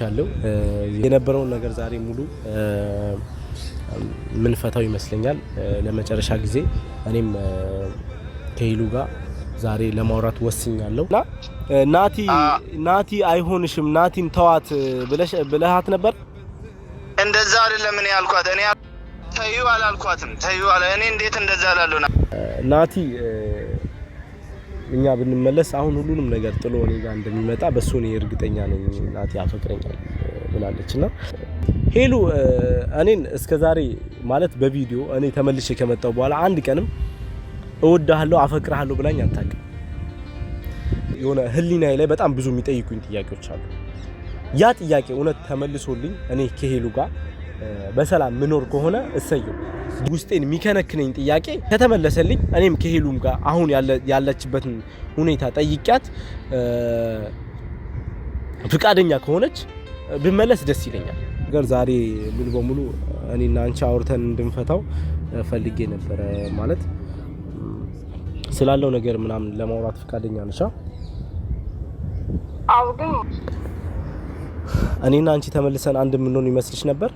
ቻለው የነበረውን ነገር ዛሬ ሙሉ ምን ፈታው ይመስለኛል ለመጨረሻ ጊዜ እኔም ከሄሉ ጋር ዛሬ ለማውራት ወስኛለሁና ናቲ አይሆንሽም ናቲን ተዋት ብለሃት ነበር እንደዛ አይደለም እኔ ያልኳት እኔ ተይው አላልኳትም ተይው አለ እኔ እንዴት እንደዛ አላለውና ናቲ እኛ ብንመለስ አሁን ሁሉንም ነገር ጥሎ እኔ ጋር እንደሚመጣ በሱ ነው እርግጠኛ ነኝ ናቲ አፈቅረኛል ብላለችና ሄሉ እኔን እስከዛሬ ማለት በቪዲዮ እኔ ተመልሼ ከመጣው በኋላ አንድ ቀንም እወድሃለሁ አፈቅርሃለሁ ብላኝ አታውቅም የሆነ ህሊናዬ ላይ በጣም ብዙ የሚጠይቁኝ ጥያቄዎች አሉ ያ ጥያቄ እውነት ተመልሶልኝ እኔ ከሄሉ ጋር በሰላም ምኖር ከሆነ እሰየው ውስጤን የሚከነክነኝ ጥያቄ ከተመለሰልኝ እኔም ከሄሉም ጋር አሁን ያለችበትን ሁኔታ ጠይቂያት ፍቃደኛ ከሆነች ብመለስ ደስ ይለኛል ነገር ዛሬ ሙሉ በሙሉ እኔና አንቺ አውርተን እንድንፈታው ፈልጌ ነበር ማለት ስላለው ነገር ምናምን ለማውራት ፍቃደኛ ነሽ አው ግን እኔና አንቺ ተመልሰን አንድ ምንሆን ይመስልሽ ነበር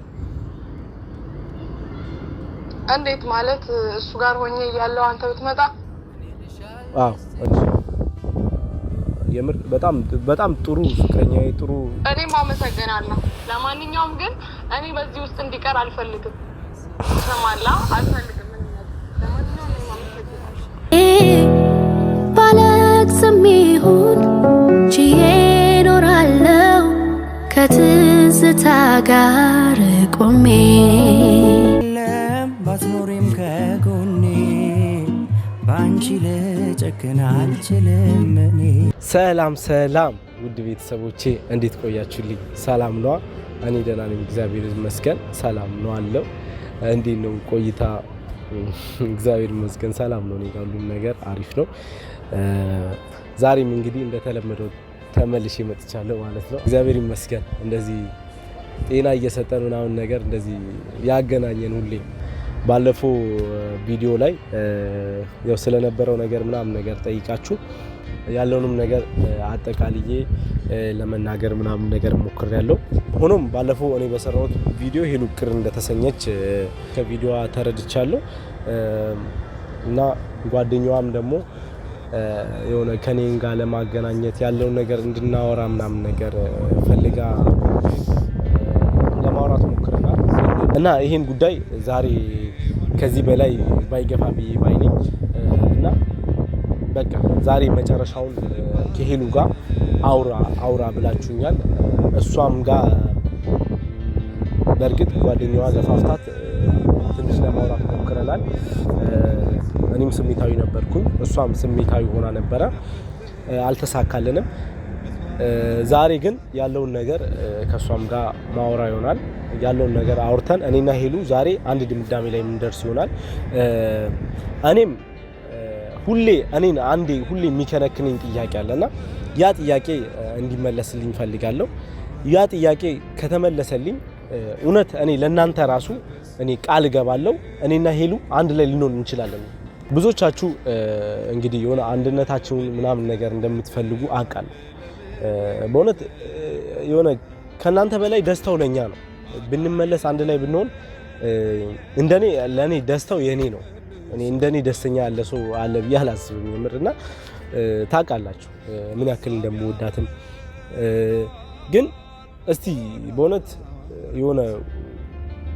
እንዴት ማለት እሱ ጋር ሆኜ ያለው አንተ ብትመጣ አዎ የምር በጣም ጥሩ ፍቅረኛዬ ጥሩ እኔም አመሰግናለሁ ለማንኛውም ግን እኔ በዚህ ውስጥ እንዲቀር አልፈልግም ሰማላ አልፈልግም ለማንኛውም ባለቅስም ይሁን ችዬ እኖራለሁ ከትዝታ ጋር ቆሜ ባትኖሪም ከጎኔ ባንቺ ልጨክን አልችልም እኔ ሰላም ውድ ቤተሰቦቼ እንዴት ቆያችሁልኝ ሰላም ነው እኔ ደህና ነኝ እግዚአብሔር ይመስገን ሰላም ነው አለው እንዴት ነው ቆይታ እግዚአብሔር ይመስገን ሰላም ነው እኔ ጋር ሁሉ ነገር አሪፍ ነው ዛሬም እንግዲህ እንደተለመደው ተመልሼ መጥቻለሁ ማለት ነው እግዚአብሔር ይመስገን እንደዚህ ጤና እየሰጠን ምናምን ነገር እንደዚህ ያገናኘን ሁሌ ባለፈው ቪዲዮ ላይ ያው ስለነበረው ነገር ምናምን ነገር ጠይቃችሁ ያለውንም ነገር አጠቃልዬ ለመናገር ምናምን ነገር ሞክሬያለሁ ሆኖም ባለፈው እኔ በሰራሁት ቪዲዮ ሄሉ ቅር እንደተሰኘች ከቪዲዮዋ ተረድቻለሁ እና ጓደኛዋም ደግሞ የሆነ ከኔን ጋር ለማገናኘት ያለውን ነገር እንድናወራ ምናምን ነገር ፈልጋ ለማውራት ሞክረናል እና ይሄን ጉዳይ ዛሬ ከዚህ በላይ ባይገፋ ባይነኝ እና በቃ ዛሬ መጨረሻውን ከሄሉ ጋር አውራ ብላችሁኛል እሷም ጋር በርግጥ ጓደኛዋ ገፋፍታት ትንሽ ለማውራት ሞክረናል እኔም ስሜታዊ ነበርኩኝ እሷም ስሜታዊ ሆና ነበረ አልተሳካልንም ዛሬ ግን ያለውን ነገር ከሷም ጋር ማውራ ይሆናል ያለውን ነገር አውርተን እኔና ሄሉ ዛሬ አንድ ድምዳሜ ላይ እንደርስ ይሆናል እኔም ሁሌ የሚከነክነኝ ጥያቄ አለና ያ ጥያቄ እንዲመለስልኝ ፈልጋለሁ ያ ጥያቄ ከተመለሰልኝ እውነት እኔ ለናንተ ራሱ እኔ ቃል ገባለሁ እኔና ሄሉ አንድ ላይ ልንሆን እንችላለን ብዙዎቻችሁ እንግዲህ የሆነ አንድነታችሁን ምናምን ነገር እንደምትፈልጉ አውቃለሁ በእውነት የሆነ ከናንተ በላይ ደስታው ለኛ ነው ብንመለስ አንድ ላይ ብንሆን ለኔ ደስታው የኔ ነው እኔ እንደኔ ደስተኛ ያለ ሰው አለ ብዬ አላስብም የምርና ታውቃላችሁ ምን ያክል እንደምወዳትም ግን እስቲ በእውነት የሆነ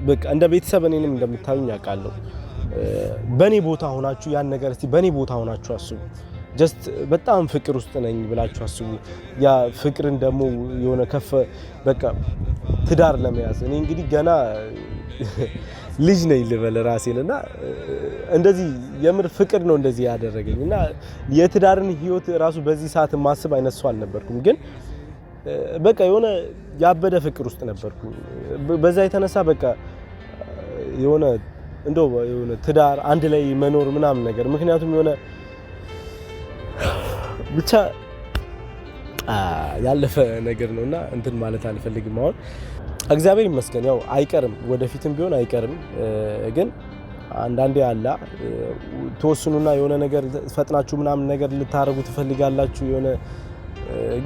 በቃ እንደ ቤተሰብ እኔንም እንደምታዩኝ አውቃለሁ በኔ ቦታ ሆናችሁ ያን ነገር እስቲ በኔ ቦታ ሆናችሁ አስቡ ጀስት በጣም ፍቅር ውስጥ ነኝ ብላችሁ አስቡ ያ ፍቅርን ደግሞ የሆነ ከፍ በቃ ትዳር ለመያዝ እኔ እንግዲህ ገና ልጅ ነኝ ልበል ራሴንና እንደዚህ የምር ፍቅር ነው እንደዚህ ያደረገኝና የትዳርን ህይወት ራሱ በዚህ ሰዓት ማስብ አይነት ሰው አልነበርኩም ግን በቃ የሆነ ያበደ ፍቅር ውስጥ ነበርኩ በዛ የተነሳ በቃ የሆነ እንደው የሆነ ትዳር አንድ ላይ መኖር ምናምን ነገር ምክንያቱም የሆነ ብቻ ያለፈ ነገር ነውና እንትን ማለት አልፈልግም አሁን እግዚአብሔር ይመስገን ያው አይቀርም ወደፊትም ቢሆን አይቀርም ግን አንዳንዴ አላ ተወስኑና የሆነ ነገር ፈጥናችሁ ምናምን ነገር ልታረጉ ትፈልጋላችሁ የሆነ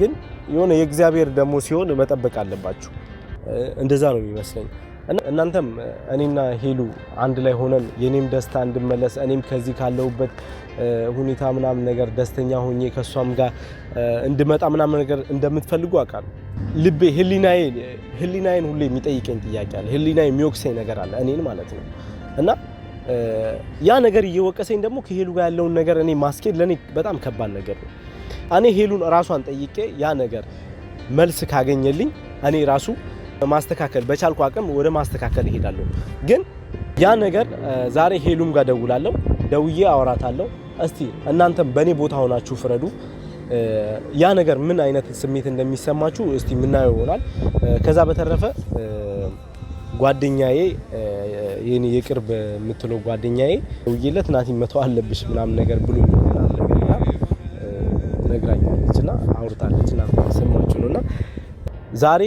ግን የሆነ የእግዚአብሔር ደግሞ ሲሆን መጠበቅ አለባችሁ። እንደዛ ነው የሚመስለኝ። እናንተም እኔና ሄሉ አንድ ላይ ሆነን የኔም ደስታ እንድመለስ እኔም ከዚህ ካለውበት ሁኔታ ምናምን ነገር ደስተኛ ሆኜ ከሷም ጋር እንድመጣ ምናምን ነገር እንደምትፈልጉ አውቃለሁ። ልቤ ህሊናዬን ሁሌ የሚጠይቀኝ ጥያቄ አለ። ህሊናዬ የሚወቅሰኝ ነገር አለ እኔን ማለት ነው። እና ያ ነገር እየወቀሰኝ ደግሞ ከሄሉ ጋር ያለውን ነገር እኔ ማስኬድ ለኔ በጣም ከባድ ነገር ነው። እኔ ሄሉን ራሷን ጠይቄ ያ ነገር መልስ ካገኘልኝ እኔ ራሱ ማስተካከል በቻልኩ አቅም ወደ ማስተካከል እሄዳለሁ። ግን ያ ነገር ዛሬ ሄሉም ጋር ደውዬ አወራታለሁ። እስቲ እናንተም በኔ ቦታ ሆናችሁ ፍረዱ። ያ ነገር ምን አይነት ስሜት እንደሚሰማችሁ እስቲ ምናየው ይሆናል። ከዛ በተረፈ ጓደኛዬ የኔ የቅርብ የምትለው ጓደኛዬ ደውዬለት ናቲ መተው አለብሽ ምናምን ነገር ብሎ ምናምን ነገርና ነግራኛለችና አውርታለችና ሰማችሁ ነውና ዛሬ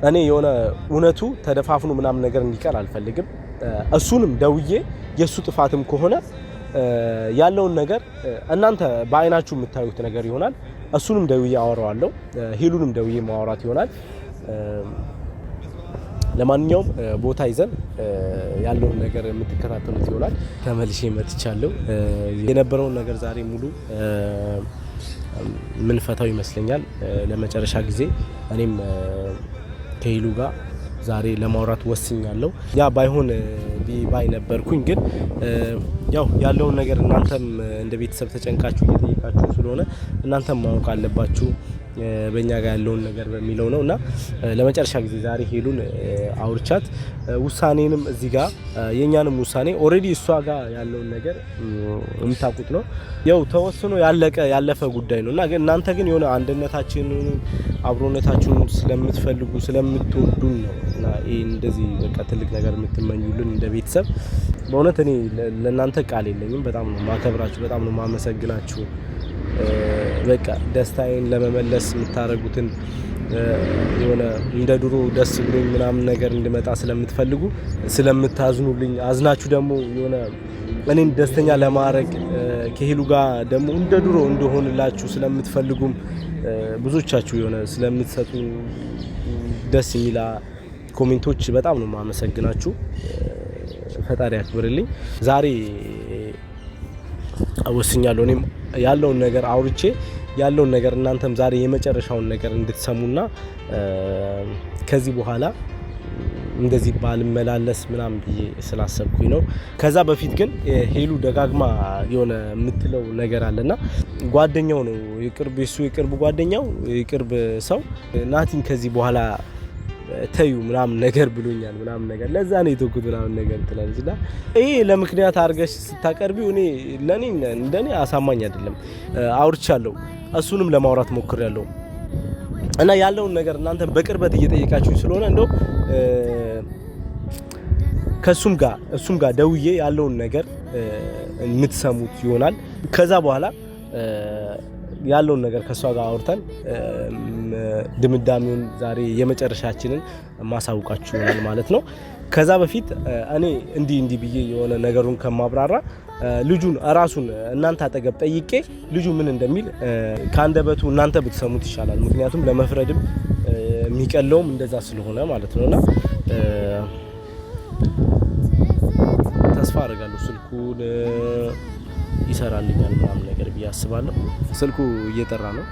እኔ የሆነ እውነቱ ተደፋፍኖ ምናምን ነገር እንዲቀር አልፈልግም። እሱንም ደውዬ የሱ ጥፋትም ከሆነ ያለውን ነገር እናንተ በአይናችሁ የምታዩት ነገር ይሆናል። እሱንም ደውዬ አወራዋለሁ፣ ሄሉንም ደውዬ ማውራት ይሆናል። ለማንኛውም ቦታ ይዘን ያለውን ነገር የምትከታተሉት ይሆናል። ተመልሼ መጥቻለሁ። የነበረውን ነገር ዛሬ ሙሉ ምን ፈታው ይመስለኛል ለመጨረሻ ጊዜ እኔም ከሄሉ ጋር ዛሬ ለማውራት ወስኛለሁ። ያ ባይሆን ባይ ነበርኩኝ፣ ግን ያው ያለውን ነገር እናንተም እንደ ቤተሰብ ተጨንቃችሁ እየጠየቃችሁ ስለሆነ እናንተም ማወቅ አለባችሁ በእኛ ጋር ያለውን ነገር በሚለው ነውና ለመጨረሻ ጊዜ ዛሬ ሄሉን አውርቻት ውሳኔንም እዚህ ጋር የኛንም ውሳኔ ኦሬዲ እሷ ጋር ያለውን ነገር የምታውቁት ነው። ያው ተወስኖ ያለፈ ጉዳይ ነውና ግን እናንተ ግን የሆነ አንድነታችንን አብሮነታችንን ስለምትፈልጉ ስለምትወዱን ነውና ይሄ እንደዚህ በቃ ትልቅ ነገር የምትመኙልን እንደ ቤተሰብ በእውነት እኔ ለእናንተ ቃል የለኝም። በጣም ነው ማከብራችሁ፣ በጣም ነው ማመሰግናችሁ። በቃ ደስታዬን ለመመለስ የምታረጉትን የሆነ እንደ ድሮ ደስ ብሎኝ ምናምን ነገር እንድመጣ ስለምትፈልጉ ስለምታዝኑልኝ አዝናችሁ ደግሞ የሆነ እኔን ደስተኛ ለማድረግ ከሄሉ ጋር ደግሞ እንደ ድሮ እንደሆንላችሁ ስለምትፈልጉም ብዙዎቻችሁ የሆነ ስለምትሰጡ ደስ የሚላ ኮሜንቶች በጣም ነው ማመሰግናችሁ። ፈጣሪ ያክብርልኝ። ዛሬ ወስኛለሁ እኔም ያለውን ነገር አውርቼ ያለውን ነገር እናንተም ዛሬ የመጨረሻውን ነገር እንድትሰሙና ከዚህ በኋላ እንደዚህ ባልመላለስ ምናምን ብዬ ስላሰብኩኝ ነው። ከዛ በፊት ግን ሄሉ ደጋግማ የሆነ የምትለው ነገር አለና ጓደኛው ነው የቅርብ ጓደኛው የቅርብ ሰው ናቲን ከዚህ በኋላ ተዩ ምናምን ነገር ብሎኛል ምናምን ነገር ለዛ ነው የተውኩት ምናምን ነገር ትላለችና ይሄ ለምክንያት አርገሽ ስታቀርቢው እኔ ለኔ እንደኔ አሳማኝ አይደለም። አውርቻለሁ፣ እሱንም ለማውራት ሞክሬያለሁ እና ያለውን ነገር እናንተ በቅርበት እየጠየቃችሁ ስለሆነ እንደው እሱም ጋር ደውዬ ያለውን ነገር የምትሰሙት ይሆናል። ከዛ በኋላ ያለውን ነገር ከሷ ጋር አውርተን ድምዳሜውን ዛሬ የመጨረሻችንን ማሳውቃችሁ ይሆናል ማለት ነው። ከዛ በፊት እኔ እንዲህ ብዬ የሆነ ነገሩን ከማብራራ ልጁን ራሱን እናንተ አጠገብ ጠይቄ ልጁ ምን እንደሚል ከአንደበቱ እናንተ ብትሰሙት ይሻላል። ምክንያቱም ለመፍረድም የሚቀለውም እንደዛ ስለሆነ ማለት ነውና ተስፋ አደርጋለሁ ስልኩን ይሰራልኛል ምናምን ነገር ብዬ አስባለሁ። ስልኩ እየጠራ ነው።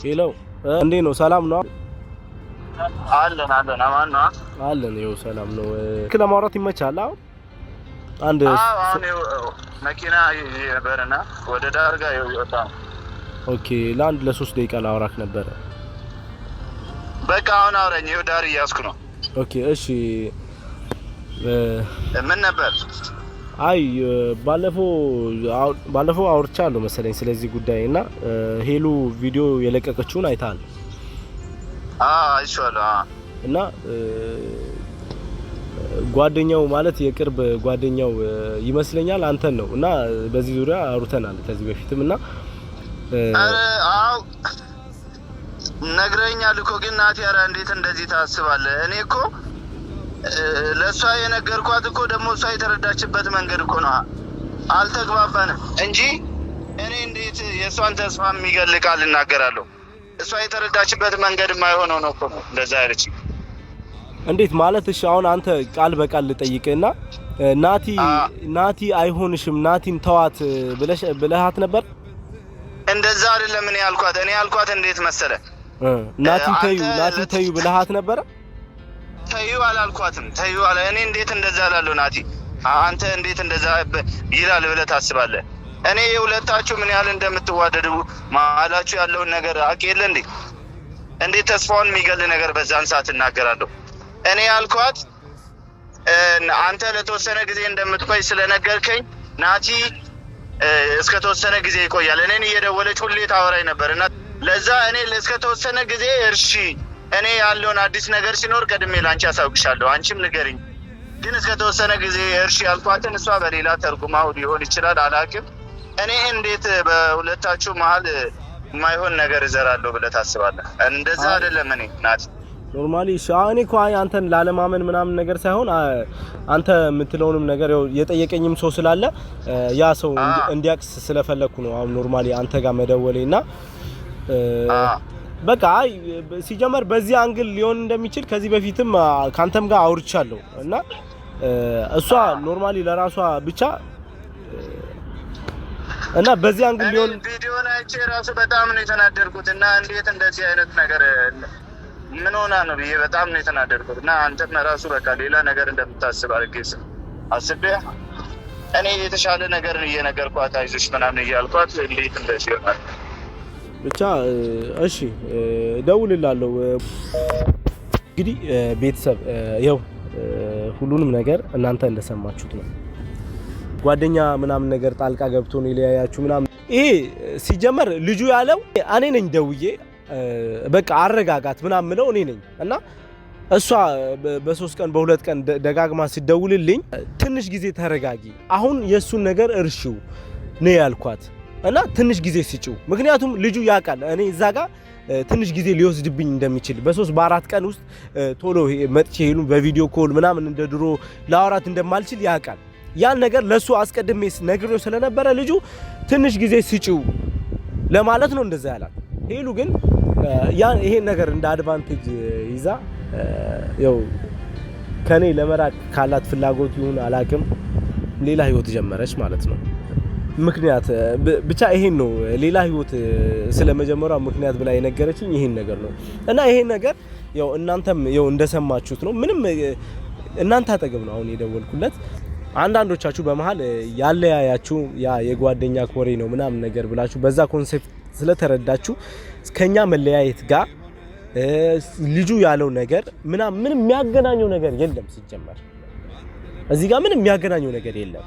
ሄሎ እንዴ ነው? ሰላም ነው? አለን አማን ነው አለን። ይኸው ሰላም ነው። ለማውራት ይመቻል? አሁን አንድ መኪና ይበረና ወደ ዳር ጋር ይወጣ። ኦኬ፣ ለ3 ደቂቃ ላውራክ ነበረ። በቃ አሁን አውራኝ። ይኸው ዳር እያስኩ ነው። ኦኬ እሺ። ምን ነበር? አይ ባለፈው አውርቻለሁ መሰለኝ ስለዚህ ጉዳይ እና ሄሉ ቪዲዮ የለቀቀችውን አይታል? አይቼዋለሁ። እና ጓደኛው ማለት የቅርብ ጓደኛው ይመስለኛል አንተን ነው እና በዚህ ዙሪያ አውርተናል ከዚህ በፊትም እና ነግረኛል እኮ ግን ናቲ ኧረ እንዴት እንደዚህ ታስባለህ? እኔ እኮ ለሷ የነገርኳት እኮ ደግሞ እሷ የተረዳችበት መንገድ እኮ ነው። አልተግባባንም እንጂ እኔ እንዴት የሷን ተስፋ የሚገል ቃል እናገራለሁ? እሷ የተረዳችበት መንገድ የማይሆነው ነው እኮ እንደዛ ያለች። እንዴት ማለት? እሺ አሁን አንተ ቃል በቃል ልጠይቅህና ናቲ አይሆንሽም ናቲን ተዋት ብለሃት ነበር? እንደዛ አይደለም እኔ ያልኳት እንዴት መሰለ? ናቲን ተዩ ብለሃት ነበር? ተዩ አላልኳትም። ተዩ አለ እኔ እንዴት እንደዛ እላለሁ? ናቲ አንተ እንዴት እንደዛ ይላል ብለህ ታስባለህ? እኔ የሁለታችሁ ምን ያህል እንደምትዋደዱ ማላችሁ ያለውን ነገር አውቄለ እንዴ? እንዴት ተስፋውን የሚገል ነገር በዛን ሰዓት እናገራለሁ? እኔ ያልኳት አንተ ለተወሰነ ጊዜ እንደምትቆይ ስለነገርከኝ ናቲ እስከ ተወሰነ ጊዜ ይቆያል። እኔን እየደወለች ሁሌ ታወራኝ ነበርና ለዛ እኔ እስከ ተወሰነ ጊዜ እርሺ እኔ ያለውን አዲስ ነገር ሲኖር ቀድሜ ላንቺ አሳውቅሻለሁ፣ አንቺም ንገሪኝ። ግን እስከ ተወሰነ ጊዜ እርሺ ያልኳትን እሷ በሌላ ተርጉማው ሊሆን ይችላል አላውቅም። እኔ እንዴት በሁለታችሁ መሀል የማይሆን ነገር እዘራለሁ ብለህ ታስባለህ? እንደዛ አይደለም። እኔ ናት ኖርማሊ እኔ እኮ አንተን ላለማመን ምናምን ነገር ሳይሆን አንተ የምትለውንም ነገር የጠየቀኝም ሰው ስላለ ያ ሰው እንዲያክስ ስለፈለኩ ነው። አሁን ኖርማሊ አንተ ጋር መደወሌና በቃ ሲጀመር በዚህ አንግል ሊሆን እንደሚችል ከዚህ በፊትም ካንተም ጋር አውርቻለሁ እና እሷ ኖርማሊ ለራሷ ብቻ እና በዚህ አንግል ሊሆን ቪዲዮ ላይ ራሱ በጣም ነው የተናደርኩት እና እንዴት እንደዚህ አይነት ነገር ምን ሆና ነው ብዬ በጣም ነው የተናደርኩት እና አንተም ራሱ በቃ ሌላ ነገር እንደምታስብ አድርጌስ አስቤ እኔ የተሻለ ነገር እየነገርኳት አይዞሽ ምናምን እያልኳት እንዴት እንደዚህ ይሆናል ብቻ እሺ ደውልላለሁ። እንግዲህ ቤተሰብ ያው ሁሉንም ነገር እናንተ እንደሰማችሁት ነው። ጓደኛ ምናምን ነገር ጣልቃ ገብቶ ነው ሊያያችሁ ምናምን። ይሄ ሲጀመር ልጁ ያለው እኔ ነኝ ደውዬ በቃ አረጋጋት ምናምን ምለው እኔ ነኝ እና እሷ በ3 ቀን በ2 ቀን ደጋግማ ሲደውልልኝ ትንሽ ጊዜ ተረጋጊ፣ አሁን የሱን ነገር እርሺው ነው ያልኳት እና ትንሽ ጊዜ ሲጪው። ምክንያቱም ልጁ ያውቃል እኔ እዛ ጋር ትንሽ ጊዜ ሊወስድብኝ እንደሚችል በ3 በ4 ቀን ውስጥ ቶሎ መጥቼ ሄሉ በቪዲዮ ኮል ምናምን እንደ ድሮ ላወራት እንደማልችል ያውቃል። ያን ነገር ለሱ አስቀድሜስ ነግሬው ስለነበረ ልጁ ትንሽ ጊዜ ሲጪው ለማለት ነው እንደዛ ያላት። ሄሉ ግን ይሄን ነገር እንደ አድቫንቴጅ ይዛ ያው ከኔ ለመራቅ ካላት ፍላጎት ይሁን አላቅም ሌላ ህይወት ጀመረች ማለት ነው። ምክንያት ብቻ ይሄን ነው ሌላ ህይወት ስለመጀመሪያ ምክንያት ብላ የነገረችኝ ይሄን ነገር ነው እና ይሄን ነገር ያው እናንተም ያው እንደሰማችሁት ነው። ምንም እናንተ አጠገብ ነው አሁን የደወልኩለት። አንዳንዶቻችሁ በመሃል ያለያያችሁ ያ የጓደኛ ኮሬ ነው ምናምን ነገር ብላችሁ በዛ ኮንሴፕት ስለተረዳችሁ ከኛ መለያየት ጋር ልጁ ያለው ነገር ምንም የሚያገናኘው ነገር የለም። ሲጀመር እዚህ ጋር ምንም የሚያገናኘው ነገር የለም።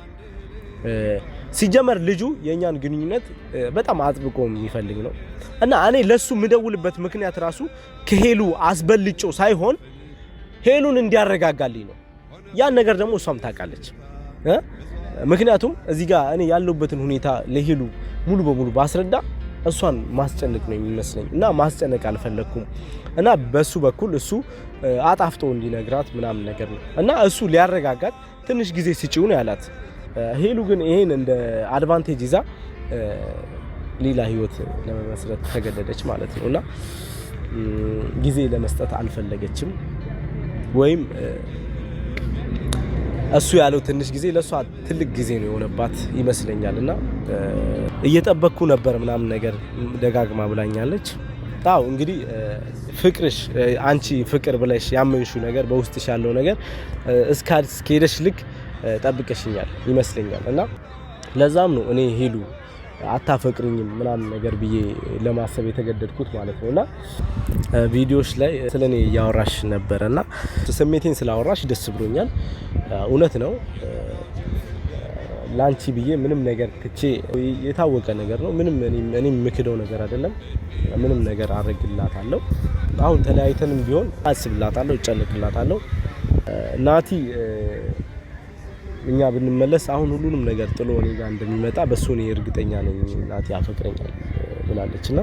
ሲጀመር ልጁ የኛን ግንኙነት በጣም አጥብቆ የሚፈልግ ነው እና እኔ ለሱ ምደውልበት ምክንያት ራሱ ከሄሉ አስበልጬው ሳይሆን ሄሉን እንዲያረጋጋልኝ ነው። ያን ነገር ደግሞ እሷም ታውቃለች። ምክንያቱም እዚህ ጋር እኔ ያለሁበትን ሁኔታ ለሄሉ ሙሉ በሙሉ ባስረዳ እሷን ማስጨነቅ ነው የሚመስለኝ እና ማስጨነቅ አልፈለኩም እና በሱ በኩል እሱ አጣፍጦ እንዲነግራት ምናምን ነገር ነው እና እሱ ሊያረጋጋት ትንሽ ጊዜ ሲጪው ነው ያላት። ሄሉ ግን ይሄን እንደ አድቫንቴጅ ይዛ ሌላ ህይወት ለመመስረት ተገደደች ማለት ነውና ጊዜ ለመስጠት አልፈለገችም ወይም እሱ ያለው ትንሽ ጊዜ ለሷ ትልቅ ጊዜ ነው የሆነባት ይመስለኛልና እየጠበቅኩ ነበር ምናምን ነገር ደጋግማ ብላኛለች። ታው እንግዲህ ፍቅርሽ አንቺ ፍቅር ብለሽ ያመንሽው ነገር በውስጥሽ ያለው ነገር እስከሄደሽ ልክ ጠብቀሽኛል ይመስለኛል እና ለዛም ነው እኔ ሄሉ አታፈቅሩኝም ምናምን ነገር ብዬ ለማሰብ የተገደድኩት ማለት ነውና ቪዲዮዎች ላይ ስለኔ ያወራሽ ነበርና ስሜቴን ስላወራሽ ደስ ብሎኛል። እውነት ነው ላንቺ ብዬ ምንም ነገር ትቼ የታወቀ ነገር ነው። ምንም እኔ ምክደው ነገር አይደለም። ምንም ነገር አረግላታለሁ። አሁን ተለያይተንም ቢሆን አስብላታለሁ፣ እጨነቅላታለሁ። ናቲ እኛ ብንመለስ አሁን ሁሉንም ነገር ጥሎ እኔ ጋር እንደሚመጣ በሱ ነው እርግጠኛ ነኝ። ናቲ ያፈቅረኛል ብላለችና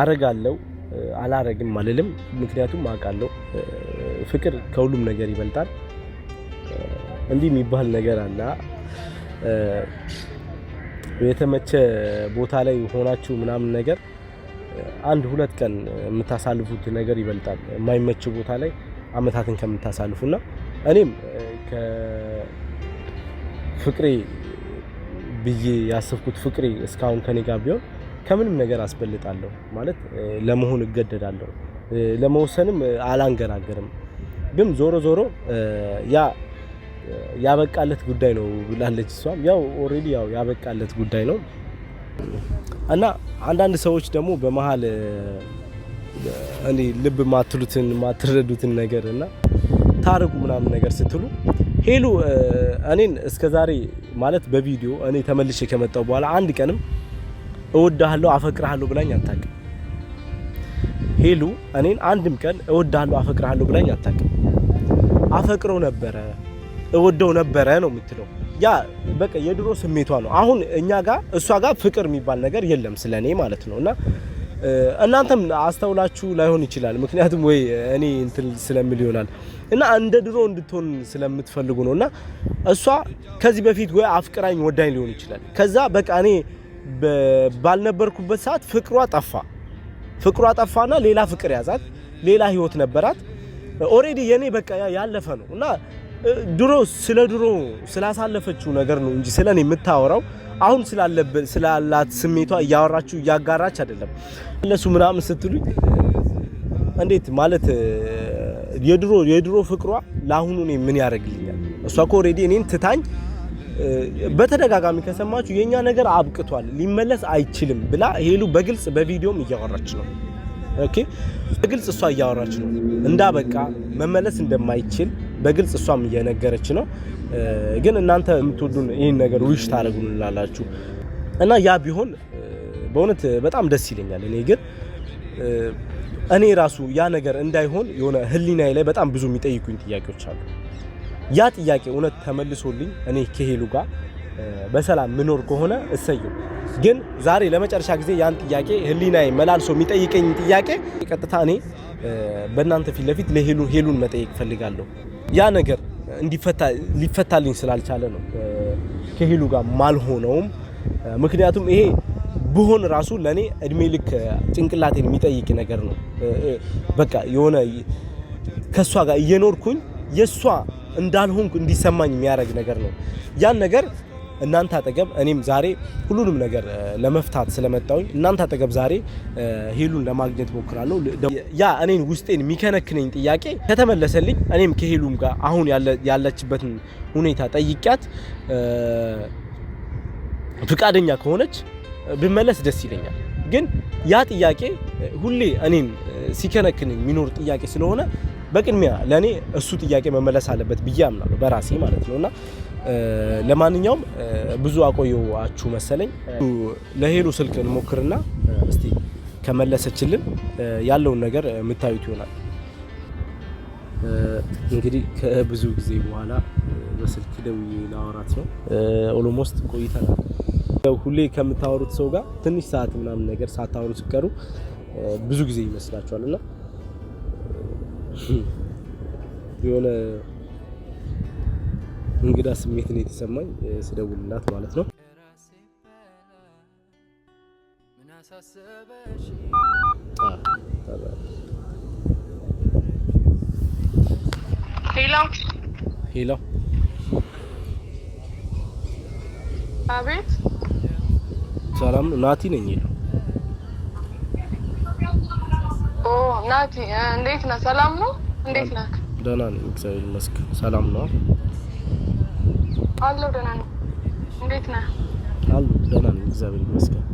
አረጋለሁ አላረግም አልልም። ምክንያቱም አውቃለሁ ፍቅር ከሁሉም ነገር ይበልጣል። እንዲህ የሚባል ነገር አለ የተመቸ ቦታ ላይ ሆናችሁ ምናምን ነገር አንድ ሁለት ቀን የምታሳልፉት ነገር ይበልጣል የማይመች ቦታ ላይ አመታትን ከምታሳልፉና እኔም ከፍቅሬ ብዬ ያሰብኩት ፍቅሬ እስካሁን ከኔ ጋር ቢሆን ከምንም ነገር አስበልጣለሁ ማለት ለመሆን እገደዳለሁ ለመወሰንም አላንገራገርም ግን ዞሮ ዞሮ ያበቃለት ጉዳይ ነው ብላለች እሷም ያው ኦሬዲ ያው ያበቃለት ጉዳይ ነው እና አንዳንድ ሰዎች ደግሞ በመሃል እኔ ልብ ማትሉትን ማትረዱትን ነገርና ታረቁ ምናምን ነገር ስትሉ ሄሉ እኔን እስከዛሬ ማለት በቪዲዮ እኔ ተመልሼ ከመጣው በኋላ አንድ ቀንም እወዳለሁ አፈቅራለሁ ብላኝ አታውቅም ሄሉ እኔን አንድም ቀን እወዳለሁ አፈቅራለሁ ብላኝ አታውቅም አፈቅረው ነበረ እወደው ነበረ ነው የምትለው ያ በቃ የድሮ ስሜቷ ነው አሁን እኛ ጋር እሷ ጋር ፍቅር የሚባል ነገር የለም ስለኔ ማለት ነውና እናንተም አስተውላችሁ ላይሆን ይችላል ምክንያቱም ወይ እኔ እንትን ስለምል ይሆናል እና እንደ ድሮ እንድትሆን ስለምትፈልጉ ነውና እሷ ከዚህ በፊት ወይ አፍቅራኝ ወዳኝ ሊሆን ይችላል ከዛ በቃ እኔ ባልነበርኩበት ሰዓት ፍቅሯ ጠፋና ሌላ ፍቅር ያዛት ሌላ ህይወት ነበራት ኦሬዲ የኔ በቃ ያለፈ ነው እና ድሮ ስላሳለፈችው ነገር ነው እንጂ ስለኔ የምታወራው አሁን ስላላት ስሜቷ ያወራችሁ ያጋራች አይደለም ለሱ ምናምን ስትሉኝ እንዴት ማለት የድሮ ፍቅሯ ለአሁኑ እኔ ምን ያደርግልኛል እሷ እኮ ኦሬዲ እኔን ትታኝ በተደጋጋሚ ከሰማችሁ የኛ ነገር አብቅቷል ሊመለስ አይችልም ብላ ሄሉ በግልጽ በቪዲዮም እያወራች ነው ኦኬ በግልጽ እሷ እያወራች ነው እንዳበቃ መመለስ እንደማይችል በግልጽ እሷም እየነገረች ነው ግን እናንተ የምትወዱን ይሄን ነገር ውሽ ታረጉልላላችሁ እና ያ ቢሆን በእውነት በጣም ደስ ይለኛል እኔ ግን እኔ ራሱ ያ ነገር እንዳይሆን የሆነ ህሊናዬ ላይ በጣም ብዙ የሚጠይቁኝ ጥያቄዎች አሉ ያ ጥያቄ እውነት ተመልሶልኝ እኔ ከሄሉ ጋር በሰላም ምኖር ከሆነ እሰየው ግን ዛሬ ለመጨረሻ ጊዜ ያን ጥያቄ ህሊናዬ መላልሶ የሚጠይቀኝ ጥያቄ ቀጥታ እኔ በእናንተ ፊት ለፊት ለሄሉን መጠየቅ ፈልጋለሁ ያ ነገር ሊፈታልኝ ስላልቻለ ነው ከሄሉ ጋር ማልሆነውም ምክንያቱም ይሄ ብሆን ራሱ ለኔ እድሜ ልክ ጭንቅላቴን የሚጠይቅ ነገር ነው በቃ የሆነ ከሷ ጋር እየኖርኩኝ የሷ እንዳልሆንኩ እንዲሰማኝ የሚያደርግ ነገር ነው ያን ነገር እናንተ አጠገብ እኔም ዛሬ ሁሉንም ነገር ለመፍታት ስለመጣሁኝ እናንተ አጠገብ ዛሬ ሄሉን ለማግኘት ሞክራለሁ ያ እኔን ውስጤን የሚከነክነኝ ጥያቄ ከተመለሰልኝ እኔም ከሄሉም ጋር አሁን ያለችበትን ሁኔታ ጠይቂያት ፍቃደኛ ከሆነች ብመለስ ደስ ይለኛል ግን ያ ጥያቄ ሁሌ እኔን ሲከነክነኝ የሚኖር ጥያቄ ስለሆነ በቅድሚያ ለኔ እሱ ጥያቄ መመለስ አለበት ብዬ አምናለሁ በራሴ ማለት ነውና ለማንኛውም ብዙ አቆየዋችሁ መሰለኝ ለሄሉ ስልክ እንሞክርና እስቲ ከመለሰችልን ያለውን ነገር የምታዩት ይሆናል እንግዲህ ከብዙ ጊዜ በኋላ በስልክ ደውዬ ላወራት ነው ኦልሞስት ቆይተናል ሁሌ ከምታወሩት ሰው ጋር ትንሽ ሰዓት ምናምን ነገር ሳታወሩ ሲቀሩ ብዙ ጊዜ ይመስላችኋልና የሆነ እንግዳ ስሜት ነው የተሰማኝ ስደውልላት ማለት ነው ሄሎ አቤት ሰላም ናቲ ነኝ ኦ ናቲ እንዴት ነህ ሰላም ነው እንዴት ነህ ደህና ነኝ እግዚአብሔር ይመስገን ሰላም ነው አለው ደህና ነኝ እንዴት ነህ አለው ደህና ነኝ እግዚአብሔር ይመስገን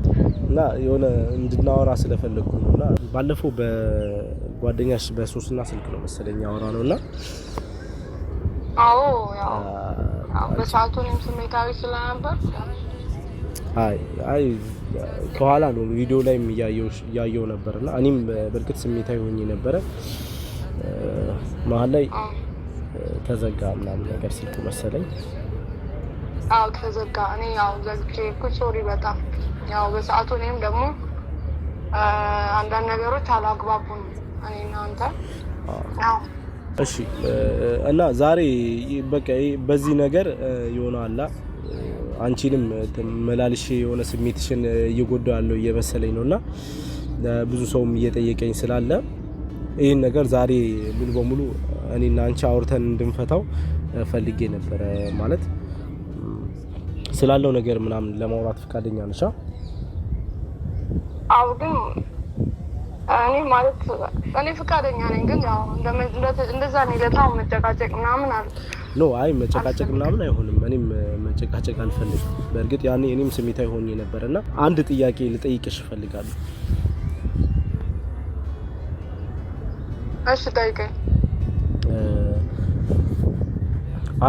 እና የሆነ እንድናወራ ስለፈለኩ ነውና ባለፈው በጓደኛሽ በሶስና ስልክ ነው መሰለኝ አወራ ነውና አዎ ያው በሰዓቱ እኔም ስሜታዊ ስለነበር አይ ከኋላ ነው ቪዲዮ ላይ ያየው ነበርና እኔም በርግጥ ስሜታዊ ሆኜ ነበር መሀል ላይ ተዘጋ ምናምን ነገር ስልክ መሰለኝ አዎ ተዘጋ እኔ ያው ዘግቼ ሶሪ በጣም ያው በሰዓቱ እኔም ደግሞ አንዳንድ ነገሮች አላግባቡም እኔና አንተ እሺ እና ዛሬ በቃ በዚህ ነገር ይሆናል አንቺንም መላልሽ የሆነ ስሜትሽን እየጎዳው ያለው እየመሰለኝ ነውና ብዙ ሰውም እየጠየቀኝ ስላለ ይሄን ነገር ዛሬ ሙሉ በሙሉ እኔና አንቺ አውርተን እንድንፈታው ፈልጌ ነበር ማለት ስላለው ነገር ምናምን ለማውራት ፈቃደኛ ነሽ? አው ግን እኔ ማለት እኔ ፈቃደኛ ነኝ ግን ያው እንደዛ ነው ለታው መጨቃጨቅ ምናምን አለ ኖ አይ መጨቃጨቅ ምናምን አይሆንም እኔም መጨቃጨቅ አልፈልግም በእርግጥ ያኔ እኔም ስሜታዊ ሆኜ ነበርና አንድ ጥያቄ ልጠይቅሽ ፈልጋለሁ እሺ ጠይቀኝ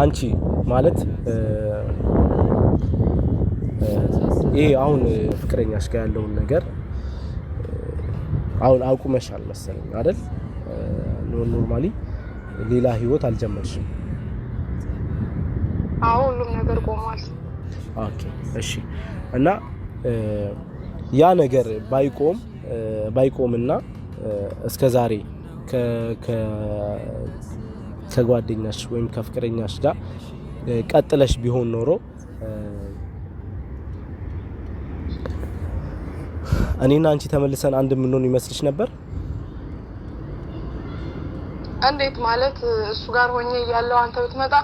አንቺ ማለት ይሄ አሁን ፍቅረኛሽ ጋር ያለውን ነገር አሁን አቁመሻል መሰለኝ አይደል ኖርማሊ ሌላ ህይወት አልጀመርሽም አዎ ሁሉም ነገር ቆሟል ኦኬ እሺ እና ያ ነገር ባይቆምና እስከዛሬ ከጓደኛሽ ወይም ከፍቅረኛሽ ጋር ቀጥለሽ ቢሆን ኖሮ እኔና አንቺ ተመልሰን አንድ ምንሆን ይመስልሽ ነበር? እንዴት ማለት እሱ ጋር ሆኜ ያለው አንተ ብትመጣ?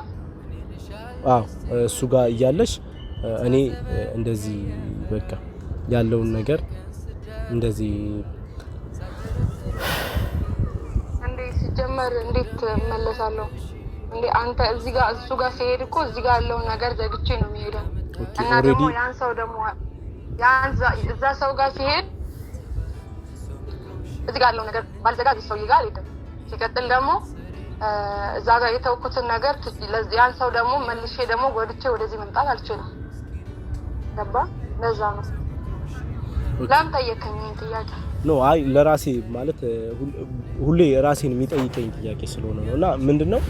አዎ እሱ ጋር እያለሽ እኔ እንደዚህ በቃ ያለውን ነገር እንደዚህ እንዴት ሲጀመር እንዴት መለሳለሁ እንዴ አንተ እዚህ ጋር እሱ ጋር ሲሄድ እኮ እዚህ ጋር ያለው ነገር ዘግቼ ነው የሚሄደው እና ደግሞ ያን ሰው ደግሞ እዛ ሰው ጋር ሲሄድ እዚህ ጋር ያለው ነገር ባልዘጋጅ ሰው ይጋር አይደለም ሲቀጥል ደግሞ እዛ ጋር የተወኩትን ነገር ያን ሰው ደግሞ መልሼ ደግሞ ወድቼ ወደዚህ መምጣት አልችልም ገባ ለዛ ነው ለምን ጠየቀኝ ጥያቄ ኖ አይ ለራሴ ማለት ሁሌ ራሴን የሚጠይቀኝ ጥያቄ ስለሆነ ነውና ምንድነው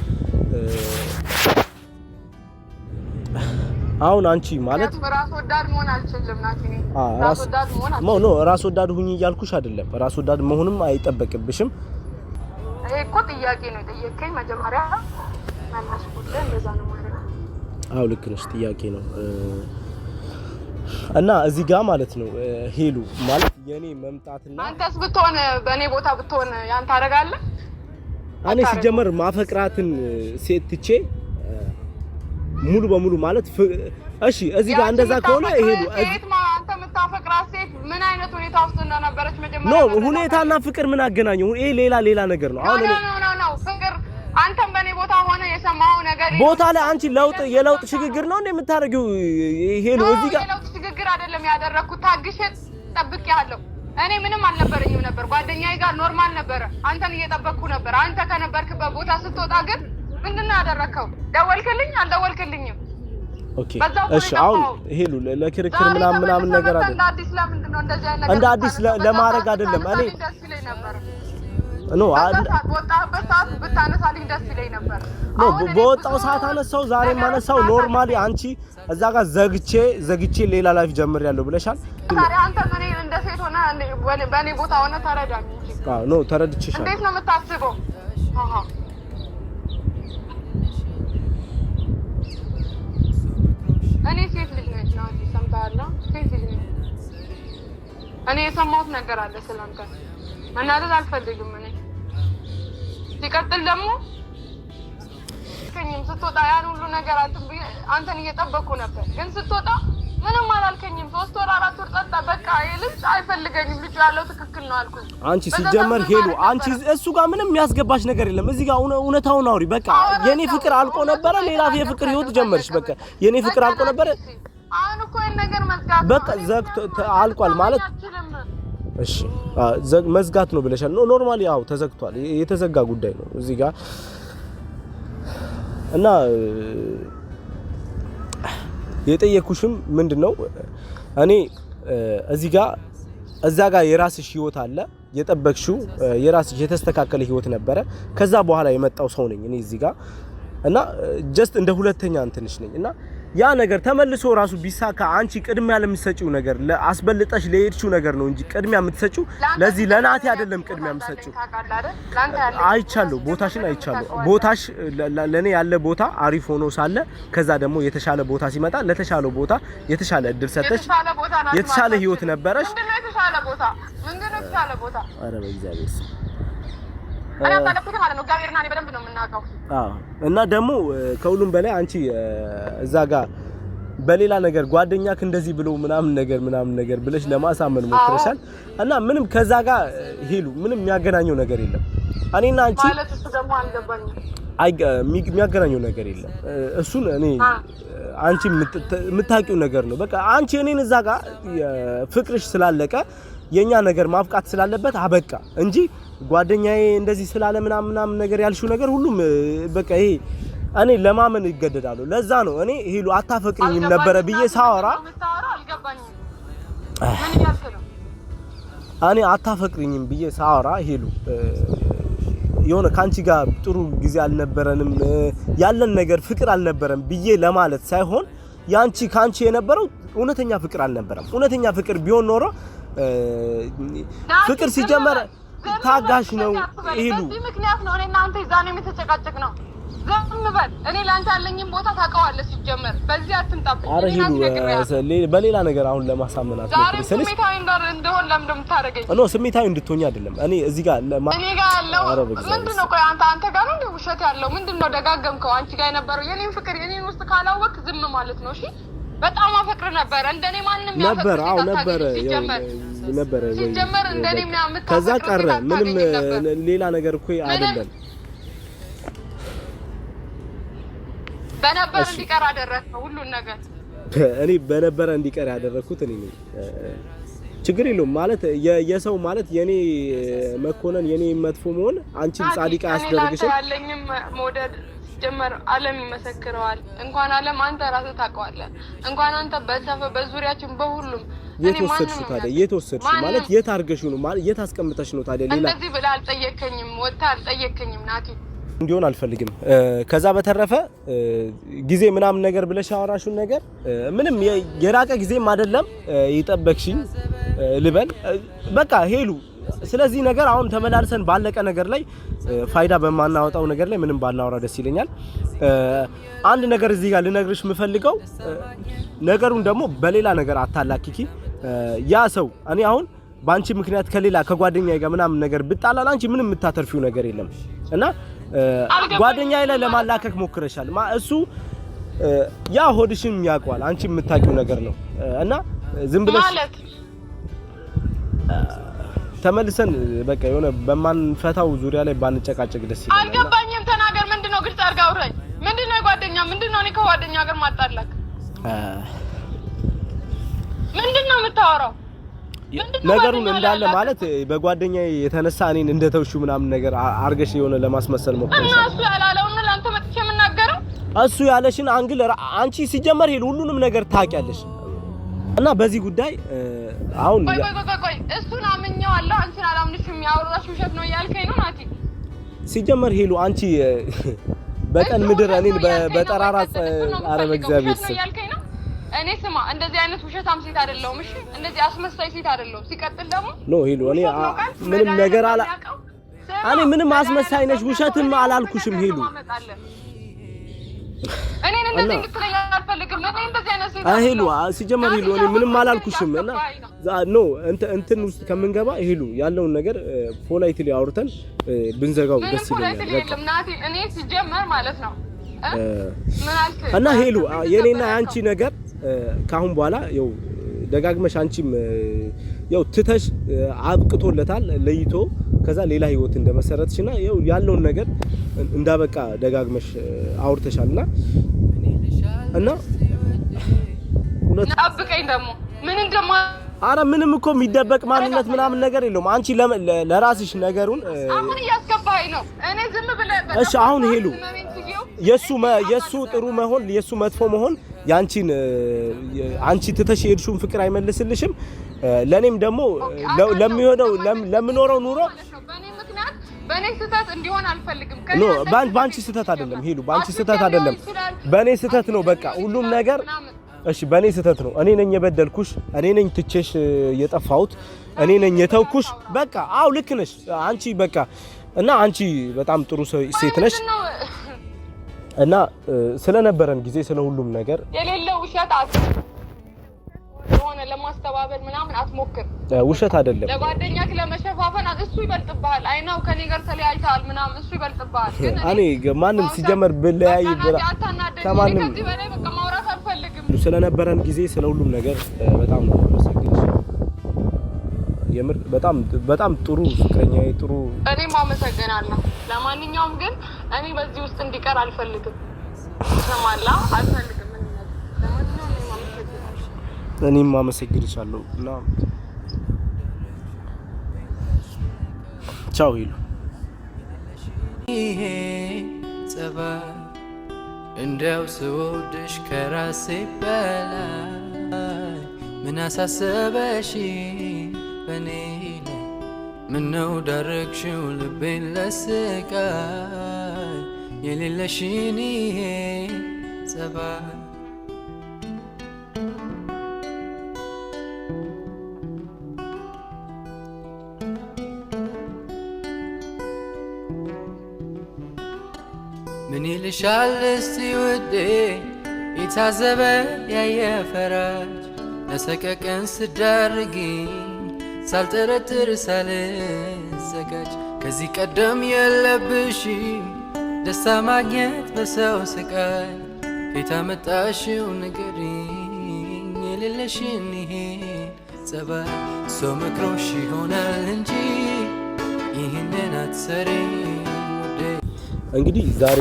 አሁን አንቺ ማለት ራስ ወዳድ መሆን አልችልም ናቲ ራስ ወዳድ መሆን አልችልም ኖ ራስ ወዳድ ሁኚ እያልኩሽ አይደለም ራስ ወዳድ መሆንም አይጠበቅብሽም ይሄ እኮ ጥያቄ ነው ጠየቀኝ መጀመሪያ ማለስኩት እንደዛ ነው ማለት አው ልክ ነሽ ጥያቄ ነው እና እዚህ ጋር ማለት ነው ሄሉ ማለት የኔ መምጣትና አንተስ ብትሆን በእኔ ቦታ ብትሆን ያን ታረጋለህ እኔ ሲጀመር ማፈቅራትን ሴት ትቼ ሙሉ በሙሉ ማለት እሺ እዚህ ጋር እንደዛ ከሆነ ሄሉ አንተ የምታፈቅራት ሴት ምን አይነት ሁኔታ ውስጥ እንደነበረች መጀመሪያ ነው ሁኔታና ፍቅር ምን አገናኘው ይሄ ሌላ ነገር ነው አሁን ነው ፍቅር አንተም በኔ ቦታ ሆነ የሰማው ነገር ቦታ ላይ አንቺ የለውጥ ሽግግር ነው እንደምታረጊው ሄሉ እዚህ ጋር የለውጥ ሽግግር አይደለም ያደረኩት ታግሼ ጠብቄያለሁ እኔ ምንም አልነበረኝም ነበር ጓደኛዬ ጋር ኖርማል ነበር አንተን እየጠበቅኩ ነበር አንተ ከነበርክበት ቦታ ስትወጣ ግን ምንድነው ያደረከው ደወልክልኝ አልደወልክልኝም ኦኬ እሺ አሁን ሄሉ ለክርክር ምናምን ነገር አይደለም እንደ አዲስ ለምንድነው እንደዚህ አይነት እንደ አዲስ ለማድረግ አይደለም እኔ ኖ ወጣበት ሰዓት ብታነሳልኝ ደስ ይለኝ ነበር ኖ በወጣው ሰዓት አነሳው ዛሬ ማነሳው ኖርማሊ አንቺ እዛ ጋር ዘግቼ ሌላ ላይፍ ጀምሬያለሁ ብለሻል ታዲያ አንተ ምን እንደ ሴት ሆነ በኔ ቦታ ሆነ ተረዳኝ እንጂ አዎ ኖ ተረድቼሻለሁ እንዴት ነው የምታስበው አሃ እኔ ሴት ልጅ ነኝ ነው ሰምታለህ ሴት ልጅ ነኝ እኔ የሰማሁት ነገር አለ ስለአንተ መናደድ አልፈልግም እኔ ሲቀጥል ደግሞ ከኝም ስትወጣ ያን ሁሉ ነገር አንተን እየጠበቅኩ ነበር ግን ስትወጣ ምንም አላልከኝም 3 ወር 4 ወር ጠጣ በቃ ልጅ አይፈልገኝም ልጅ ያለው ትክክል ነው አልኩኝ አንቺ ሲጀመር ሄሉ አንቺ እሱ ጋር ምንም የሚያስገባሽ ነገር የለም እዚህ ጋር እውነታውን አውሪ በቃ የኔ ፍቅር አልቆ ነበር ሌላ የፍቅር ህይወት ጀመርሽ በቃ የኔ ፍቅር አልቆ ነበር አሁን እኮ ይሄን ነገር መዝጋት በቃ ዘግቶ አልቋል ማለት እሺ መዝጋት ነው ብለሻል ኖርማሊ ያው ተዘግቷል የተዘጋ ጉዳይ ነው እዚህ ጋር እና የጠየኩሽም ምንድነው እኔ እዛ ጋር የራስሽ ህይወት አለ የጠበቅሽው የራስሽ የተስተካከለ ህይወት ነበረ ከዛ በኋላ የመጣው ሰው ነኝ እኔ እዚህ ጋር እና ጀስት እንደ ሁለተኛ እንትንሽ ነኝ እና ያ ነገር ተመልሶ ራሱ ቢሳካ አንቺ ቅድሚያ ለምትሰጪው ነገር ለአስበልጠሽ ለሄድሽው ነገር ነው እንጂ ቅድሚያ የምትሰጪው ለዚህ ለናቲ አይደለም። ቅድሚያ የምትሰጪው አይቻለሁ፣ ቦታሽን አይቻለሁ። ቦታሽ ለኔ ያለ ቦታ አሪፍ ሆኖ ሳለ ከዛ ደግሞ የተሻለ ቦታ ሲመጣ ለተሻለው ቦታ የተሻለ እድል ሰጠሽ፣ የተሻለ ህይወት ነበረሽ። ምንድነው የተሻለ ቦታ? ምንድነው የተሻለ ቦታ? አረ በእግዚአብሔር አና ታለኩት ማለት ነው። ጋብርና እኔ በደንብ ነው የምናውቀው። እና ደግሞ ከሁሉም በላይ አንቺ እዛ ጋር በሌላ ነገር ጓደኛክ እንደዚህ ብሎ ምናምን ነገር ብለሽ ለማሳመን ሞክረሻል። እና ምንም ከዛ ጋር ሄሉ ምንም የሚያገናኘው ነገር የለም። እኔና አንቺ ማለት እሱ ደግሞ አልገባኝም። የሚያገናኘው ነገር የለም። እሱን እኔ አንቺ የምታውቂው ነገር ነው። በቃ አንቺ እኔን እዛ ጋር ፍቅርሽ ስላለቀ የኛ ነገር ማፍቃት ስላለበት አበቃ እንጂ ጓደኛዬ እንደዚህ ስላለ ምናምን ነገር ያልሽው ነገር ሁሉም በቃ ይሄ እኔ ለማመን ይገደዳሉ። ለዛ ነው እኔ ሄሉ አታፈቅሪኝም ነበረ ብዬ ሳወራ እኔ አታፈቅሪኝም ብዬ ሳወራ ሄሉ የሆነ ካንቺ ጋር ጥሩ ጊዜ አልነበረንም ያለን ነገር ፍቅር አልነበረም ብዬ ለማለት ሳይሆን ያንቺ ካንቺ የነበረው እውነተኛ ፍቅር አልነበረም። እውነተኛ ፍቅር ቢሆን ኖሮ ፍቅር ሲጀመር ታጋሽ ነው ሄሉ። በዚህ ምክንያት ነው እኔና አንተ ይዛኔ የተጨቃጨቅ ነው። ዝም በል እኔ ላንተ ያለኝን ቦታ ታውቀዋለህ። ሲጀመር በዚህ አትምጣብኝ። አረ ሄሉ በሌላ ነገር አሁን ለማሳመናት ነው። ስሜታዊ እንደሆን ለምን እንደምታረገኝ ነው? ስሜታዊ እንድትሆኝ አይደለም። እኔ እዚህ ጋር እኔ ጋር ያለው ምንድነው? ቆይ አንተ ጋር ነው እንዴ ውሸት ያለው? ምንድነው ደጋገምከው? አንቺ ጋር የነበረው የኔን ፍቅር የኔን ውስጥ ካላወቅ ዝም ማለት ነው። እሺ በጣም አፈቅር ነበር። እንደኔ ማንንም ነበር። አዎ ነበር ሲጀመር እንደኔ ምናምን ከዛ ቀረ። ምንም ሌላ ነገር እኮ አይደለም። በነበር እንዲቀር አደረግከው ሁሉን ነገር። እኔ በነበረ እንዲቀር ያደረኩት እኔ ነኝ። ችግር የለውም ማለት የሰው ማለት የኔ መኮነን የኔ መጥፎ መሆን አንቺን ጻድቃ ያስደርግሽ ያለኝም መውደድ ጀመር ዓለም ይመሰክረዋል። እንኳን ዓለም አንተ ራስህ ታውቀዋለህ። እንኳን አንተ በዙሪያችን በሁሉም የተወሰድሽው ታዲያ የተወሰድሽው ማለት የት አርገሽው ነው ማለት የት አስቀምጠሽ ነው ታዲያ? ሌላ እንደዚህ ብለህ አልጠየከኝም፣ ወጣ አልጠየከኝም ናቲ እንዲሆን አልፈልግም። ከዛ በተረፈ ጊዜ ምናምን ነገር ብለሽ ያወራሽው ነገር ምንም የራቀ ጊዜም አይደለም ይጠበቅሽኝ ልበል በቃ ሄሉ። ስለዚህ ነገር አሁን ተመላልሰን ባለቀ ነገር ላይ ፋይዳ በማናወጣው ነገር ላይ ምንም ባናወራ ደስ ይለኛል። አንድ ነገር እዚህ ጋር ልነግርሽ የምፈልገው ነገሩን ደግሞ በሌላ ነገር አታላክኪ። ያ ሰው እኔ አሁን ባንቺ ምክንያት ከሌላ ከጓደኛዬ ጋር ምናምን ነገር ብጣላል አንቺ ምንም የምታተርፊው ነገር የለም እና ጓደኛዬ ላይ ለማላከክ ሞክረሻል። እሱ ያ ሆድሽን ያውቀዋል አንቺ የምታውቂው ነገር ነው እና ዝም ብለሽ ተመልሰን በቃ የሆነ በማንፈታው ዙሪያ ላይ ባንጨቃጨቅ ደስ ይላል። አልገባኝም። ተናገር። ምንድነው? ግልጽ አድርጋ አውራኝ። ምንድነው ጓደኛ? ምንድነው እኔ ከጓደኛ ጋር ማጣላክ? ምንድነው የምታወራው? ነገሩን እንዳለ ማለት በጓደኛዬ የተነሳ እኔን እንደተውሹ ምናምን ነገር አርገሽ የሆነ ለማስመሰል ሞክረሽ እና እሱ ያላለውና ላንተ መጥቼ የምናገረው እሱ ያለሽን አንግል አንቺ ሲጀመር ሄሉ ሁሉንም ነገር ታውቂያለሽ እና በዚህ ጉዳይ አሁን ቆይ እሱን አምኜዋለሁ አንቺን አላምንሽም። ያወራሽ ውሸት ነው እያልከኝ ነው ናቲ? ሲጀመር ሄሉ አንቺ በቀን ምድር እኔን በጠራራ አረ በእግዚአብሔር ስም እኔ ስማ እንደዚህ አይነት ውሸታም ሴት አይደለሁም። እሺ እንደዚህ አስመሳይ ሴት አይደለሁም። ሲቀጥል ደግሞ ኖ ሄሉ እኔ ምንም ነገር እኔ ምንም አስመሳይ ነሽ ውሸትም አላልኩሽም ሄሉ። እኔ እንደዚህ እንድትለኝ አልፈልግም። እኔ እንደዚህ አይነት ሴት ሄሉ ሲጀመር ሄሉ እኔ ምንም አላልኩሽም እና ኖ እንትን ውስጥ ከምንገባ ሄሉ ያለውን ነገር ፖላይትሊ አውርተን ብንዘጋው ደስ ይለኛል። በቃ እኔ ሲጀመር ማለት ነው ምን አልክ እና ሄሉ የኔና ያንቺ ነገር ካሁን በኋላ ያው ደጋግመሽ አንቺም ያው ትተሽ አብቅቶለታል ለይቶ ከዛ ሌላ ህይወት እንደመሰረትሽና ያው ያለውን ነገር እንዳበቃ ደጋግመሽ አውርተሻልና እና ጠብቀኝ ደግሞ ምን እንደማ አረ ምንም እኮ የሚደበቅ ማንነት ምናምን ነገር የለውም። አንቺ ለራስሽ ነገሩን አሁን እያስገባኸኝ ነው። እኔ ዝም ብለህ እሺ አሁን ሄሉ የሱ ጥሩ መሆን የሱ መጥፎ መሆን ያንቺን አንቺ ትተሽ ሄድሽውን ፍቅር አይመልስልሽም። ለኔም ደግሞ ለሚሆነው ለምኖረው ኑሮ በኔ ምክንያት በኔ ስህተት እንዲሆን አልፈልግም። ኖ ባንቺ ስህተት አይደለም ሄሉ፣ ባንቺ ስህተት አይደለም፣ በኔ ስህተት ነው። በቃ ሁሉም ነገር እሺ፣ በኔ ስህተት ነው። እኔ ነኝ የበደልኩሽ፣ እኔ ነኝ ትቼሽ የጠፋሁት፣ እኔ ነኝ የተውኩሽ። በቃ አው ልክ ነሽ አንቺ። በቃ እና አንቺ በጣም ጥሩ ሴት ነሽ እና ስለነበረን ጊዜ ስለ ሁሉም ነገር የሌለው ውሸት ሆነ ለማስተባበል ምናምን አትሞክር። ውሸት አይደለም። ለጓደኛክ ለመሸፋፈን እሱ ይበልጥብሃል። አይናው ከኔ ጋር ተለያይተሃል ምናምን እሱ ይበልጥብሃል። ግን እኔ ማንም ሲጀመር ብለያይ ከማንም ከዚህ በላይ በቃ ማውራት አልፈልግም። ስለነበረን ጊዜ ስለ ሁሉም ነገር በጣም ነው የማመሰግንሽ። የምር በጣም ጥሩ ፍቅረኛዬ፣ ጥሩ እኔም አመሰግናለሁ። ለማንኛውም ግን እኔ በዚህ ውስጥ እንዲቀር አልፈልግም። ሰማላ አልፈልግም። እኔም አመሰግንሻለሁ እና ቻው ሄሉ። ይሄ ጸባይ እንደው ስወድሽ ከራሴ በላይ ምን አሳሰበሽ በኔ ላይ ምነው ዳረግሽው ልቤን ለስቃይ የሌለሽን ይሄ ጸባይ ምን ይልሻል እስቲ ውዴ የታዘበ ያየ ፈራጅ ለሰቀቀን ስዳርጊኝ ሳልጠረጥር ሳልዘጋጅ ከዚህ ቀደም የለብሽም ደስታ ማግኘት በሰው ስቃይ የታመጣሽው ንገሪኝ የሌለሽን ይሄ ጸባይ ሰው መክሮሽ ይሆናል እንጂ ይህንን አትሰሪም። እንግዲህ ዛሬ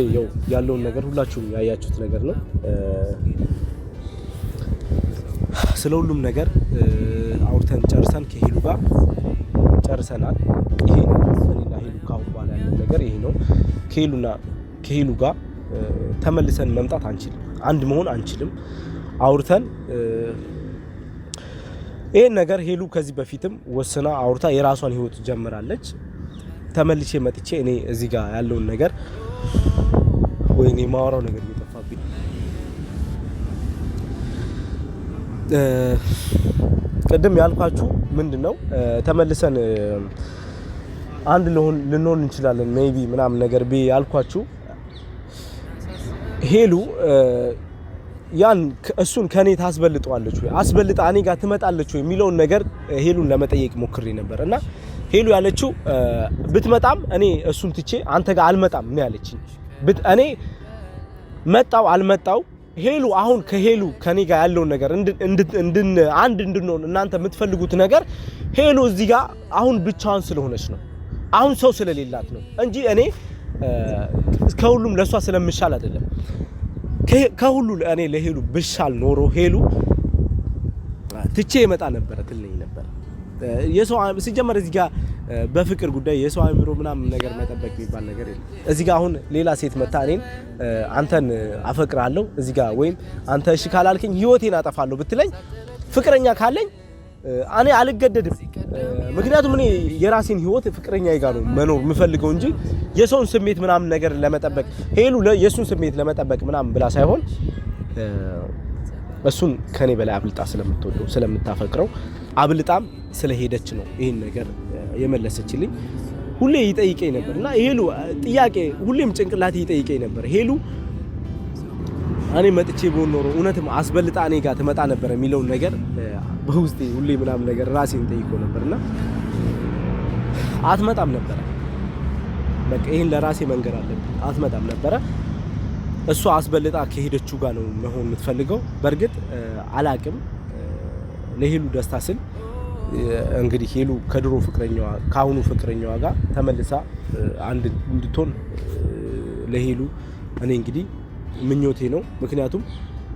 ያለውን ነገር ሁላችሁም ያያችሁት ነገር ነው። ስለ ሁሉም ነገር አውርተን ጨርሰን ከሄሉ ጋር ጨርሰናል። ይሄ ነው እኔና ሄሉ ካሁን በኋላ ያለው ነገር ይሄ ነው። ከሄሉ ጋር ተመልሰን መምጣት አንችልም፣ አንድ መሆን አንችልም። አውርተን ይሄን ነገር ሄሉ ከዚህ በፊትም ወስና አውርታ የራሷን ህይወት ጀምራለች። ተመልሼ መጥቼ እኔ እዚህ ጋር ያለውን ነገር ወይኔ ማወራው ነገር እየጠፋብኝ ቅድም ያልኳችሁ ምንድነው ተመልሰን አንድ ልንሆን እንችላለን ሜቢ ምናምን ነገር ያልኳችሁ ሄሉ ያን እሱን ከኔ ታስበልጠዋለች ወይ አስበልጣ እኔ ጋር ትመጣለች ወይ የሚለውን ነገር ሄሉን ለመጠየቅ ሞክሬ ነበር እና ሄሉ ያለችው ብትመጣም እኔ እሱን ትቼ አንተ ጋር አልመጣም ነው ያለችኝ። እኔ መጣው አልመጣው ሄሉ አሁን ከሄሉ ከኔ ጋር ያለው ነገር አንድ እንድንሆን እናንተ የምትፈልጉት ነገር ሄሉ እዚህ ጋር አሁን ብቻዋን ስለሆነች ነው፣ አሁን ሰው ስለሌላት ነው እንጂ እኔ ከሁሉም ለሷ ስለምሻል አይደለም። ከሁሉ እኔ ለሄሉ ብሻል ኖሮ ሄሉ ትቼ ይመጣ ነበር ትልኝ ነበር። የሰው ሲጀመር እዚህ ጋር በፍቅር ጉዳይ የሰው አእምሮ ምናምን ነገር መጠበቅ የሚባል ነገር የለም። እዚህ ጋር አሁን ሌላ ሴት መጣ እኔን አንተን አፈቅራለሁ እዚህ ጋር ወይም አንተ እሺ ካላልከኝ ህይወቴን አጠፋለሁ ብትለኝ ፍቅረኛ ካለኝ እኔ አልገደድም። ምክንያቱም እኔ የራሴን ህይወት ፍቅረኛዬ ጋር ነው መኖር የምፈልገው እንጂ የሰውን ስሜት ምናምን ነገር ለመጠበቅ ሄሉ የሱን ስሜት ለመጠበቅ ምናምን ብላ ሳይሆን እሱን ከኔ በላይ አብልጣ ስለምትወደው ስለምታፈቅረው አብልጣም ስለሄደች ነው ይሄን ነገር የመለሰችልኝ። ሁሌ ይጠይቀኝ ነበርና ሄሉ ጥያቄ ሁሌም ጭንቅላቴ ይጠይቀኝ ነበር። ሄሉ እኔ መጥቼ ብሆን ኖሮ እውነትም አስበልጣ እኔ ጋር ትመጣ ነበር የሚለውን ነገር በውስጤ ሁሌ ምናምን ነገር ራሴን ጠይቆ ነበርና አትመጣም ነበር። በቃ ይሄን ለራሴ መንገር አለብኝ። አትመጣም ነበር። እሷ አስበልጣ ከሄደችው ጋር ነው መሆን የምትፈልገው። በርግጥ አላቅም ለሄሉ ደስታ ስል እንግዲህ ሄሉ ከድሮ ፍቅረኛዋ ካሁኑ ፍቅረኛዋ ጋር ተመልሳ አንድ እንድትሆን ለሄሉ እኔ እንግዲህ ምኞቴ ነው። ምክንያቱም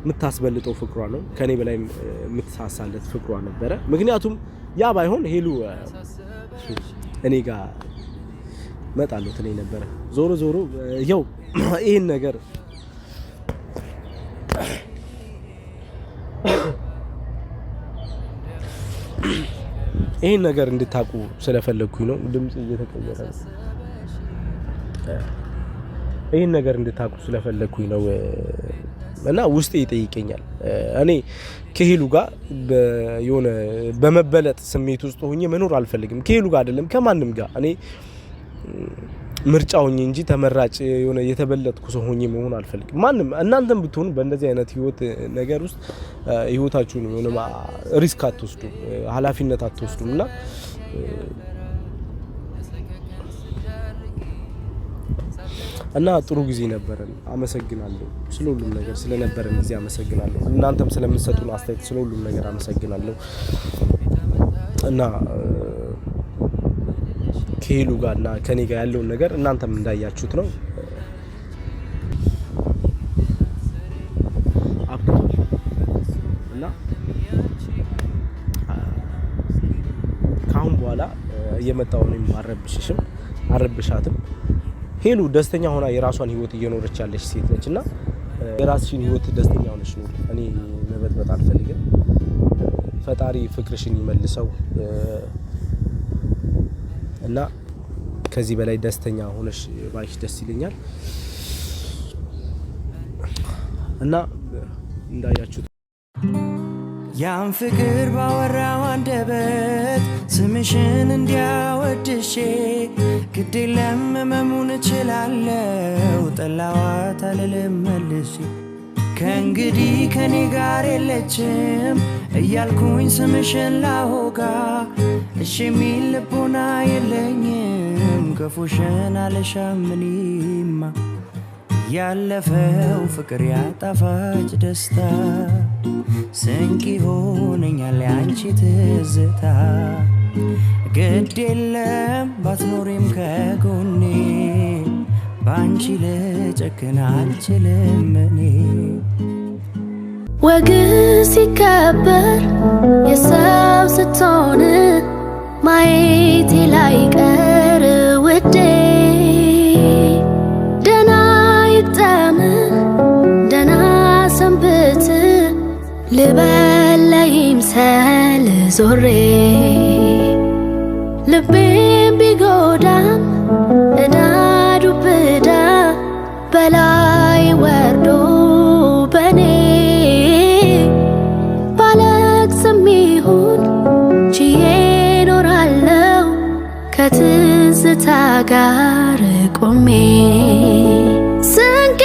የምታስበልጠው ፍቅሯ ነው፣ ከኔ በላይ የምትሳሳለት ፍቅሯ ነበረ። ምክንያቱም ያ ባይሆን ሄሉ እኔ ጋር መጣለው ትለኝ ነበረ። ዞሮ ዞሮ ያው ይሄን ነገር ይሄን ነገር እንድታቁ ስለፈለኩኝ ነው። ድምጽ እየተቀየረ ነው። ይሄን ነገር እንድታቁ ስለፈለኩኝ ነው እና ውስጤ ይጠይቀኛል እኔ ከሄሉ ጋር የሆነ በመበለጥ ስሜት ውስጥ ሆኜ መኖር አልፈልግም ከሄሉ ጋር አይደለም ከማንም ጋር እኔ ምርጫው እንጂ ተመራጭ የሆነ የተበለጥኩ ሰው ሆኜ መሆን አልፈልግም ማንም እናንተም ብትሆኑ በእንደዚህ አይነት ህይወት ነገር ውስጥ ህይወታችሁን የሆነ ሪስክ አትወስዱም ኃላፊነት አትወስዱምና እና ጥሩ ጊዜ ነበረን አመሰግናለሁ ስለሁሉም ነገር ስለነበረን ጊዜ አመሰግናለሁ እናንተም ስለምትሰጡን አስተያየት ስለሁሉም ነገር አመሰግናለሁ እና ከሄሉ ጋርና ከኔ ጋር ያለው ነገር እናንተም እንዳያችሁት ነው እና ካሁን በኋላ እየመጣው ነው ማረብሽሽም አረብሻትም ሄሉ ደስተኛ ሆና የራሷን ህይወት እየኖረች ያለች ሴት ነችና የራስሽን ህይወት ደስተኛ ሆነሽ ነው እኔ መበጥበጥ አልፈልግም ፈጣሪ ፍቅርሽን ይመልሰው እና ከዚህ በላይ ደስተኛ ሆነሽ ባይሽ ደስ ይለኛል እና እንዳያችሁት ያን ፍቅር ባወራው አንደበት ስምሽን እንዲያወድሼ ግዴለም መሙን እችላለሁ ጠላዋት አልልም መልሼ ከእንግዲህ ከኔ ጋር የለችም እያልኩኝ ስምሽን ላሆጋ እሺ የሚል ልቦና የለኝም ክፉሽን አልሻም እኔማ ያለፈው ፍቅር ያጣፋጭ ደስታ ስንቅ ይሆነኛል ያንቺ ትዝታ ግድ የለም ባትኖሪም ከጎኔ ባንቺ ልጨክን አልችልም እኔ ወግ ሲከበር የሰው ስትሆን ማየቴ ላይቀር ውዴ ደህና ይግጠምህ ደህና ሰንብት ልበል ለይምሰል ዞሬ ልቤም ቢጎዳም እዳ ዱብ እዳ በላይ ወርዶ በኔ ባለቅስም ይሁን ችዬ ኖራለሁ ከትዝታ ጋር ቆሜ ስንቄ